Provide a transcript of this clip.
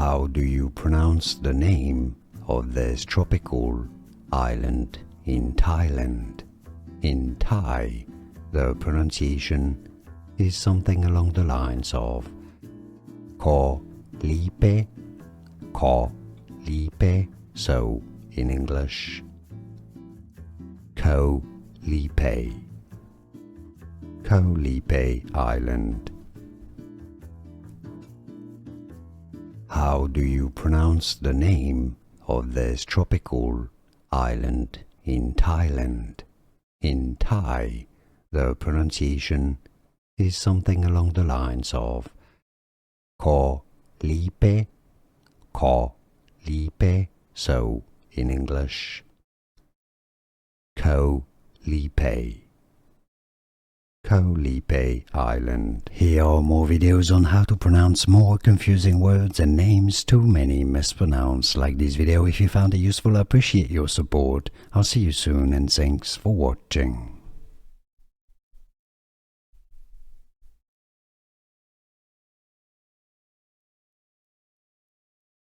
How do you pronounce the name of this tropical island in Thailand? In Thai, the pronunciation is something along the lines of Koh Lipe, Koh Lipe, so in English, Koh Lipe, Koh Lipe Island. How do you pronounce the name of this tropical island in Thailand? In Thai, the pronunciation is something along the lines of Koh Lipe, Koh Lipe, so in English, Koh Lipe, Koh Lipe Island. Here are more videos on how to pronounce more confusing words and names too many mispronounced. Like this video if you found it useful. I appreciate your support. I'll see you soon and thanks for watching.